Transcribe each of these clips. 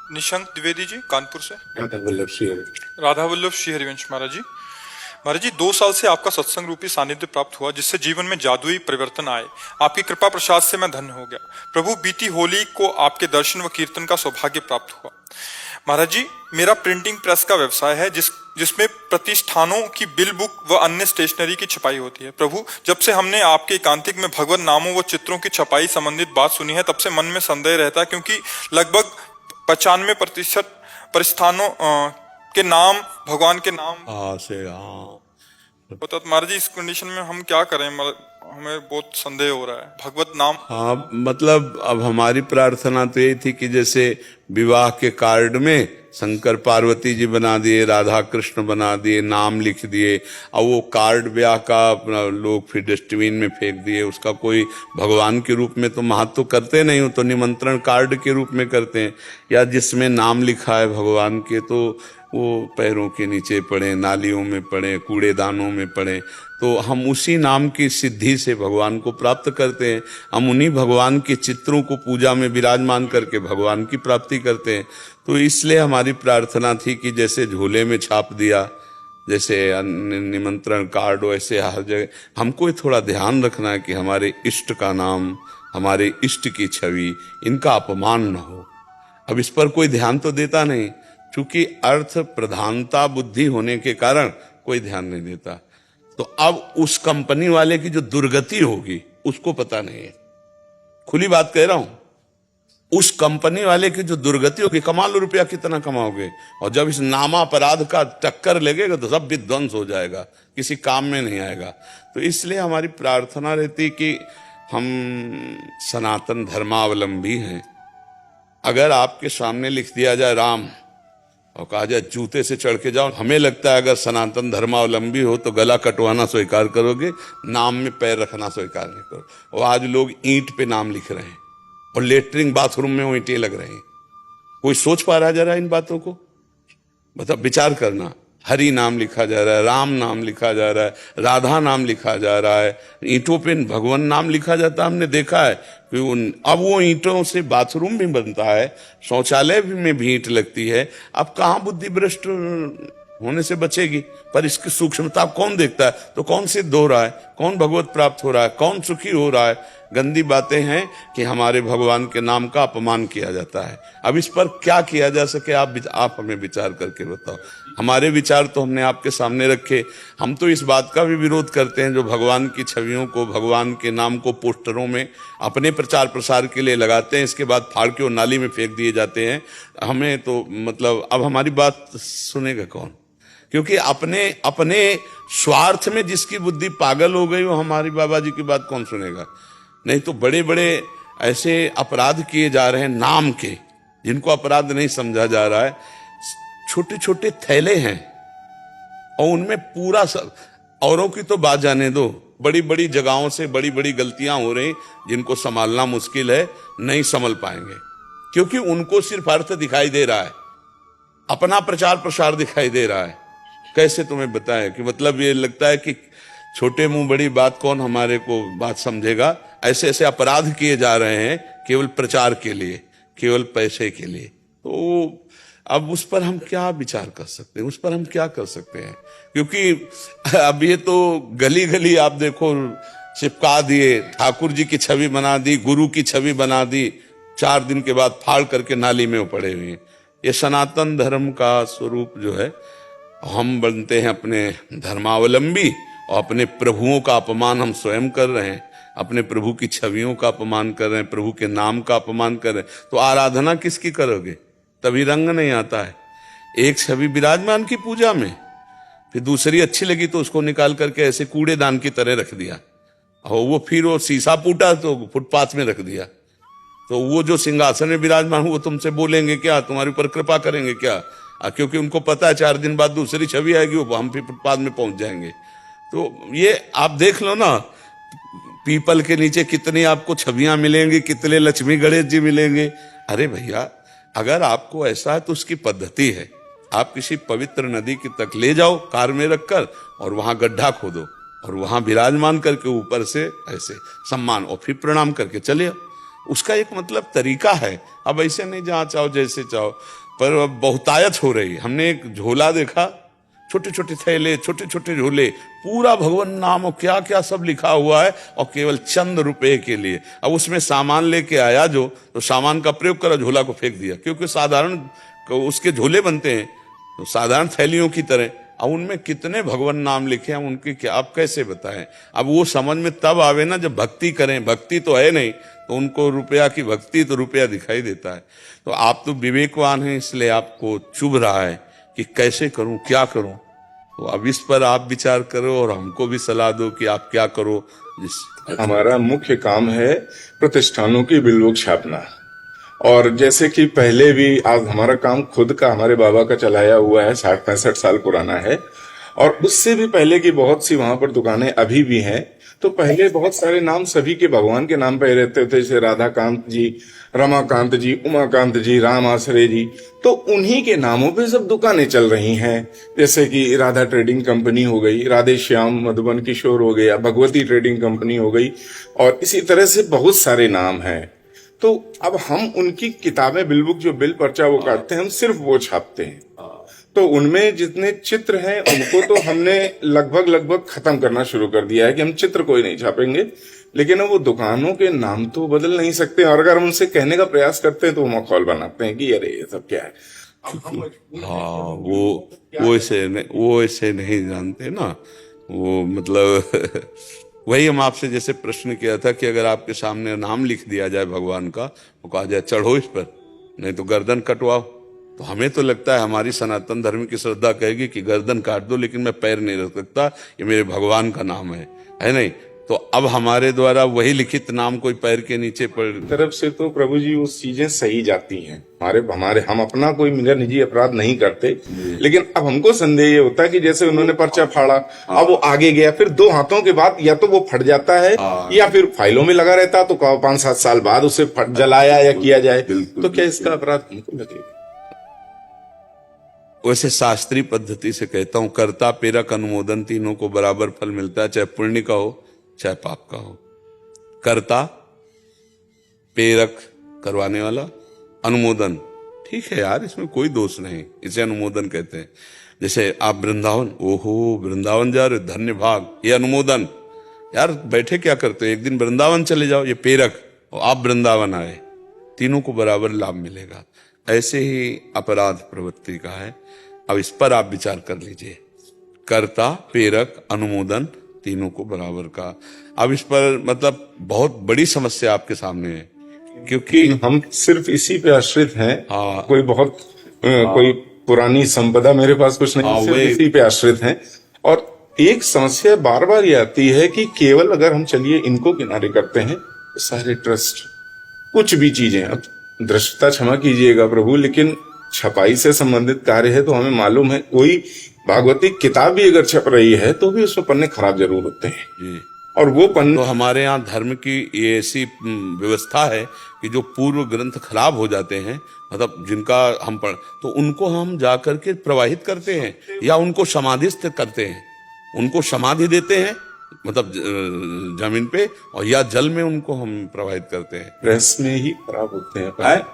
निशंक द्विवेदी जी कानपुर से। राधा वल्लभ सिंह। राधा वल्लभ श्री हरिवंश महाराज जी। महाराज जी 2 साल से आपका सत्संग रूपी सानिध्य प्राप्त हुआ, जिससे जीवन में जादुई परिवर्तन आए। आपकी कृपा प्रसाद से मैं धन्य हो गया प्रभु। बीती होली को आपके दर्शन व कीर्तन का सौभाग्य प्राप्त हुआ। महाराज जी मेरा प्रिंटिंग प्रेस का व्यवसाय है, जिसमें प्रतिष्ठानों की बिल बुक व अन्य स्टेशनरी की छपाई होती है। प्रभु जब से हमने आपके एकांतिक में भगवत नामों व चित्रों की छपाई संबंधित बात सुनी है, तब से मन में संदेह रहता है, क्योंकि लगभग 95% प्रतिष्ठानों के नाम भगवान के नाम से हाँ होता। तो महाराज जी इस कंडीशन में हम क्या करें? हमें बहुत संदेह हो रहा है भगवत नाम। हाँ, मतलब अब हमारी प्रार्थना तो यही थी कि जैसे विवाह के कार्ड में शंकर पार्वती जी बना दिए, राधा कृष्ण बना दिए, नाम लिख दिए, और वो कार्ड ब्याह का अपना लोग फिर डस्टबिन में फेंक दिए। उसका कोई भगवान के रूप में तो महत्व करते नहीं हो, तो निमंत्रण कार्ड के रूप में करते हैं। या जिसमें नाम लिखा है भगवान के, तो वो पैरों के नीचे पड़े, नालियों में पड़े, कूड़ेदानों में पड़े। तो हम उसी नाम की सिद्धि से भगवान को प्राप्त करते हैं। हम उन्हीं भगवान के चित्रों को पूजा में विराजमान करके भगवान की प्राप्ति करते हैं। तो इसलिए हमारी प्रार्थना थी कि जैसे झोले में छाप दिया, जैसे निमंत्रण कार्ड, वैसे हर जगह हमको थोड़ा ध्यान रखना है कि हमारे इष्ट का नाम, हमारे इष्ट की छवि, इनका अपमान न हो। अब इस पर कोई ध्यान तो देता नहीं, चूंकि अर्थ प्रधानता बुद्धि होने के कारण कोई ध्यान नहीं देता। तो अब उस कंपनी वाले की जो दुर्गति होगी उसको पता नहीं है। खुली बात कह रहा हूं, उस कंपनी वाले की जो दुर्गति होगी, कमा लो रुपया कितना कमाओगे, और जब इस नामा अपराध का टक्कर लगेगा तो सब विध्वंस हो जाएगा, किसी काम में नहीं आएगा। तो इसलिए हमारी प्रार्थना रहती कि हम सनातन धर्मावलंबी हैं। अगर आपके सामने लिख दिया जाए राम और कहा जाए जूते से चढ़ के जाओ, हमें लगता है अगर सनातन धर्मावलंबी हो तो गला कटवाना स्वीकार करोगे, नाम में पैर रखना स्वीकार नहीं करो। और आज लोग ईंट पे नाम लिख रहे हैं और लेटरिन बाथरूम में वो ईंटें लग रहे हैं। कोई सोच पा रहा जरा इन बातों को? मतलब विचार करना। हरि नाम लिखा जा रहा है, राम नाम लिखा जा रहा है, राधा नाम लिखा जा रहा है, ईंटों पे भगवान नाम लिखा जाता है। हमने देखा है कि अब वो ईंटों से बाथरूम भी बनता है, शौचालय में भी ईंट लगती है। अब कहाँ बुद्धि भ्रष्ट होने से बचेगी? पर इसकी सूक्ष्मता कौन देखता है? तो कौन सिद्ध हो रहा है, कौन भगवत प्राप्त हो रहा है, कौन सुखी हो रहा है? गंदी बातें हैं कि हमारे भगवान के नाम का अपमान किया जाता है। अब इस पर क्या किया जा सके, आप हमें विचार करके बताओ। हमारे विचार तो हमने आपके सामने रखे। हम तो इस बात का भी विरोध करते हैं जो भगवान की छवियों को, भगवान के नाम को पोस्टरों में अपने प्रचार प्रसार के लिए लगाते हैं, इसके बाद फाड़ के और नाली में फेंक दिए जाते हैं। हमें तो मतलब अब हमारी बात सुनेगा कौन? क्योंकि अपने स्वार्थ में जिसकी बुद्धि पागल हो गई, वो हमारी बाबा जी की बात कौन सुनेगा? नहीं तो बड़े बड़े ऐसे अपराध किए जा रहे हैं नाम के, जिनको अपराध नहीं समझा जा रहा है। छोटे छोटे थैले हैं और उनमें पूरा सब, औरों की तो बात जाने दो, बड़ी बड़ी जगहों से बड़ी बड़ी गलतियां हो रही जिनको संभालना मुश्किल है, नहीं संभल पाएंगे। क्योंकि उनको सिर्फ अर्थ दिखाई दे रहा है, अपना प्रचार प्रसार दिखाई दे रहा है। कैसे तुम्हें बताएं कि मतलब ये लगता है कि छोटे मुंह बड़ी बात, कौन हमारे को बात समझेगा? ऐसे ऐसे अपराध किए जा रहे हैं केवल प्रचार के लिए, केवल पैसे के लिए। तो अब उस पर हम क्या विचार कर सकते हैं, उस पर हम क्या कर सकते हैं? क्योंकि अब ये तो गली गली आप देखो चिपका दिए, ठाकुर जी की छवि बना दी, गुरु की छवि बना दी, 4 दिन के बाद फाड़ करके नाली में पड़े हुए हैं। ये सनातन धर्म का स्वरूप जो है, हम बनते हैं अपने धर्मावलंबी और अपने प्रभुओं का अपमान हम स्वयं कर रहे हैं, अपने प्रभु की छवियों का अपमान कर रहे हैं, प्रभु के नाम का अपमान कर रहे हैं। तो आराधना किसकी करोगे? तभी रंग नहीं आता है। एक छवि विराजमान की पूजा में, फिर दूसरी अच्छी लगी तो उसको निकाल करके ऐसे कूड़ेदान की तरह रख दिया, और वो फिर वो शीशा फूटा तो फुटपाथ में रख दिया। तो वो जो सिंहासन में विराजमान वो तुमसे बोलेंगे क्या, तुम्हारे ऊपर कृपा करेंगे क्या? क्योंकि उनको पता है 4 दिन बाद दूसरी छवि आएगी, वो हम फिर फुटपाथ में पहुंच जाएंगे। तो ये आप देख लो ना, पीपल के नीचे कितनी आपको छवियां मिलेंगी, कितने लक्ष्मी गणेश जी मिलेंगे। अरे भैया, अगर आपको ऐसा है तो उसकी पद्धति है, आप किसी पवित्र नदी की तक ले जाओ कार में रखकर, और वहां गड्ढा खोदो और वहां विराजमान करके ऊपर से ऐसे सम्मान और फिर प्रणाम करके चले आओ। उसका एक मतलब तरीका है। अब ऐसे नहीं जहाँ चाहो जैसे चाहो, पर अब बहुतायत हो रही। हमने एक झोला देखा, छोटे छोटे थैले, छोटे छोटे झोले, पूरा भगवान नाम और क्या क्या सब लिखा हुआ है, और केवल चंद रुपए के लिए। अब उसमें सामान लेके आया जो, तो सामान का प्रयोग करा, झोला को फेंक दिया, क्योंकि साधारण उसके झोले बनते हैं तो साधारण थैलियों की तरह। अब उनमें कितने भगवान नाम लिखे हैं, उनके क्या आप कैसे बताएं। अब वो समझ में तब आवे ना जब भक्ति करें। भक्ति तो है नहीं, तो उनको रुपया की भक्ति, तो रुपया दिखाई देता है। तो आप तो विवेकवान हैं, इसलिए आपको चुभ रहा है कि कैसे करूं, क्या करूं। तो अब इस पर आप विचार करो और हमको भी सलाह दो कि आप क्या करो। हमारा मुख्य काम है प्रतिष्ठानों की बिलवुक छापना। और जैसे कि पहले भी आज हमारा काम खुद का हमारे बाबा का चलाया हुआ है, 60-65 साल पुराना है, और उससे भी पहले की बहुत सी वहां पर दुकानें अभी भी हैं। तो पहले बहुत सारे नाम सभी के भगवान के नाम पे रहते थे, जैसे राधाकांत जी, रमाकांत जी, उमाकांत जी, राम आश्रय जी। तो उन्हीं के नामों पे सब दुकानें चल रही हैं, जैसे कि राधा ट्रेडिंग कंपनी हो गई, राधे श्याम मधुबन किशोर हो गया, भगवती ट्रेडिंग कंपनी हो गई, और इसी तरह से बहुत सारे नाम हैं। तो अब हम उनकी किताबें, बिलबुक जो बिल पर्चा वो काटते हैं, हम सिर्फ वो छापते हैं। तो उनमें जितने चित्र हैं उनको तो हमने लगभग खत्म करना शुरू कर दिया है कि हम चित्र कोई नहीं छापेंगे। लेकिन वो दुकानों के नाम तो बदल नहीं सकते, और अगर हम उनसे कहने का प्रयास करते हैं तो वो मखौल बनाते हैं कि अरे ये सब क्या है। हाँ, वो ऐसे नहीं जानते ना। वो मतलब वही हम आपसे जैसे प्रश्न किया था कि अगर आपके सामने नाम लिख दिया जाए भगवान का, तो कहा जाए चढ़ो इस पर, नहीं तो गर्दन कटवाओ। तो हमें तो लगता है हमारी सनातन धर्म की श्रद्धा कहेगी कि गर्दन काट दो, लेकिन मैं पैर नहीं रख सकता, ये मेरे भगवान का नाम है नहीं। तो अब हमारे द्वारा वही लिखित नाम कोई पैर के नीचे पड़ तरफ से तो प्रभु जी वो चीजें सही जाती हैं। हमारे हम अपना कोई मेरा निजी अपराध नहीं करते, लेकिन अब हमको संदेह ये होता है कि जैसे उन्होंने पर्चा फाड़ा, अब वो आगे गया, फिर 2 हाथों के बाद या तो वो फट जाता है या फिर फाइलों में लगा रहता, तो 5-7 साल बाद उसे जलाया या किया जाए, तो क्या इसका अपराध हमको लगेगा? वैसे शास्त्रीय पद्धति से कहता हूं, कर्ता प्रेरक अनुमोदन तीनों को बराबर फल मिलता है, चाहे पुण्य का हो चाहे पाप का हो। कर्ता, प्रेरक करवाने वाला, अनुमोदन, ठीक है यार, इसमें कोई दोष नहीं, इसे अनुमोदन कहते हैं। जैसे आप वृंदावन, ओहो वृंदावन जा रहे, धन्य भाग, ये अनुमोदन। यार बैठे क्या करते हो, एक दिन वृंदावन चले जाओ, ये प्रेरक, और आप वृंदावन आए, तीनों को बराबर लाभ मिलेगा। ऐसे ही अपराध प्रवृत्ति का है। अब इस पर आप विचार कर लीजिए, कर्ता, प्रेरक, अनुमोदन, तीनों को बराबर का। अब इस पर मतलब बहुत बड़ी समस्या आपके सामने है, क्योंकि हम सिर्फ इसी पे आश्रित हैं। हाँ, कोई पुरानी संपदा मेरे पास कुछ नहीं, सिर्फ इसी पे आश्रित हैं। और एक समस्या बार बार ये आती है कि केवल अगर हम चलिए इनको किनारे करते हैं, सारे ट्रस्ट, कुछ भी चीजें, अब दृष्टता क्षमा कीजिएगा प्रभु, लेकिन छपाई से संबंधित कार्य है, तो हमें मालूम है कोई भागवतिक किताब भी अगर छप रही है तो भी उसमें पन्ने खराब जरूर होते हैं जी। और वो पन्ने, तो हमारे यहाँ धर्म की ये ऐसी व्यवस्था है कि जो पूर्व ग्रंथ खराब हो जाते हैं, मतलब जिनका हम पढ़, तो उनको हम जा करके प्रवाहित करते हैं या उनको समाधिस्थ करते हैं, उनको समाधि देते हैं, मतलब जमीन पे, और या जल में उनको हम प्रवाहित करते हैं। प्रेस में ही खराब होते हैं,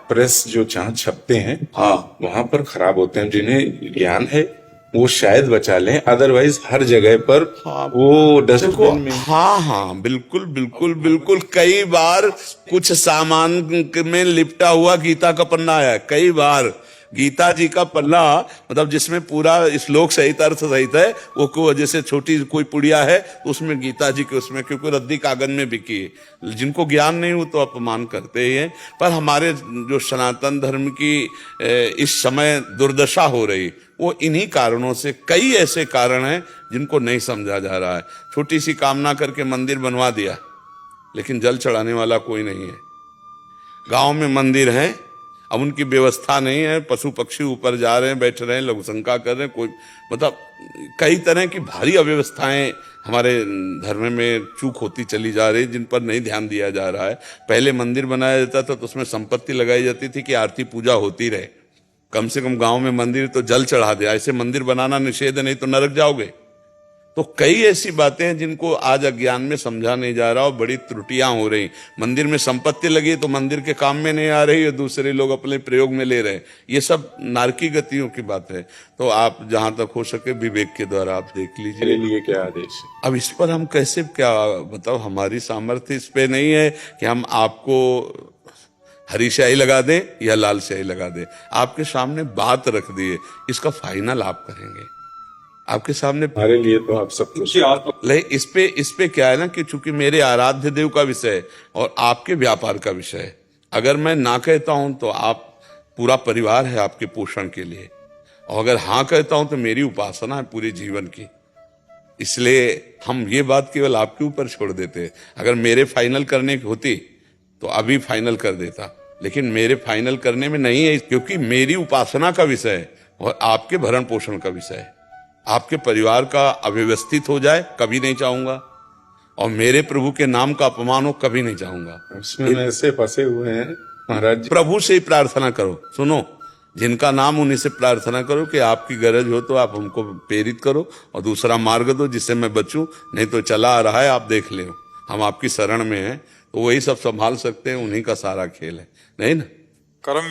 प्रेस जो जहाँ छपते हैं, हाँ, वहां पर खराब होते हैं। जिन्हें ज्ञान है वो शायद बचा लें, अदरवाइज हर जगह पर वो डस्टबिन में। हाँ, बिल्कुल। कई बार कुछ सामान में लिपटा हुआ गीता का पन्ना आया, कई बार गीता जी का पन्ना, मतलब जिसमें पूरा श्लोक सहित अर्थ सहित है, वो को जैसे छोटी कोई पुड़िया है तो उसमें गीता जी के उसमें, क्योंकि रद्दी कागज में बिकी है। जिनको ज्ञान नहीं हो तो अपमान करते ही हैं। पर हमारे जो सनातन धर्म की इस समय दुर्दशा हो रही, वो इन्हीं कारणों से, कई ऐसे कारण हैं जिनको नहीं समझा जा रहा है। छोटी सी कामना करके मंदिर बनवा दिया, लेकिन जल चढ़ाने वाला कोई नहीं है। गांव में मंदिर है, अब उनकी व्यवस्था नहीं है, पशु पक्षी ऊपर जा रहे हैं, बैठ रहे हैं, लोग शंका कर रहे हैं, कोई मतलब कई तरह की भारी अव्यवस्थाएं हमारे धर्म में चूक होती चली जा रही, जिन पर नहीं ध्यान दिया जा रहा है। पहले मंदिर बनाया जाता था तो उसमें संपत्ति लगाई जाती थी कि आरती पूजा होती रहे, कम से कम गांव में मंदिर तो जल चढ़ा दिया। ऐसे मंदिर बनाना निषेध है, नहीं तो नरक जाओगे। तो कई ऐसी बातें हैं जिनको आज अज्ञान में समझा नहीं जा रहा और बड़ी त्रुटियां हो रही। मंदिर में संपत्ति लगी तो मंदिर के काम में नहीं आ रही और दूसरे लोग अपने प्रयोग में ले रहे हैं। ये सब नारकी गतियों की बात है। तो आप जहां तक हो सके विवेक के द्वारा आप देख लीजिए। मेरे लिए क्या आदेश है? अब इस पर हम कैसे क्या मतलब, हमारी सामर्थ्य इस पे नहीं है कि हम आपको हरी स्याही लगा दें या लाल स्याही लगा दें। आपके सामने बात रख दिए, इसका फाइनल आप करेंगे। आपके सामने हमारे लिए तो आप सब कुछ। ले इस पे क्या है ना कि चूंकि मेरे आराध्य देव का विषय है और आपके व्यापार का विषय है, अगर मैं ना कहता हूं तो आप पूरा परिवार है आपके पोषण के लिए, और अगर हाँ कहता हूं तो मेरी उपासना है पूरे जीवन की। इसलिए हम ये बात केवल आपके ऊपर छोड़ देते हैं। अगर मेरे फाइनल करने की होती तो अभी फाइनल कर देता, लेकिन मेरे फाइनल करने में नहीं है, क्योंकि मेरी उपासना का विषय है और आपके भरण पोषण का विषय है। आपके परिवार का अव्यवस्थित हो जाए कभी नहीं चाहूंगा, और मेरे प्रभु के नाम का अपमान हो कभी नहीं चाहूंगा। उसमें ऐसे फंसे हुए हैं महाराज जी। प्रभु से ही प्रार्थना करो। सुनो, जिनका नाम उन्हीं से प्रार्थना करो कि आपकी गरज हो तो आप हमको प्रेरित करो और दूसरा मार्ग दो जिससे मैं बचूं, नहीं तो चला आ रहा है आप देख ले, हम आपकी शरण में हैं। तो वही सब संभाल सकते हैं, उन्हीं का सारा खेल है, नहीं ना। कर्म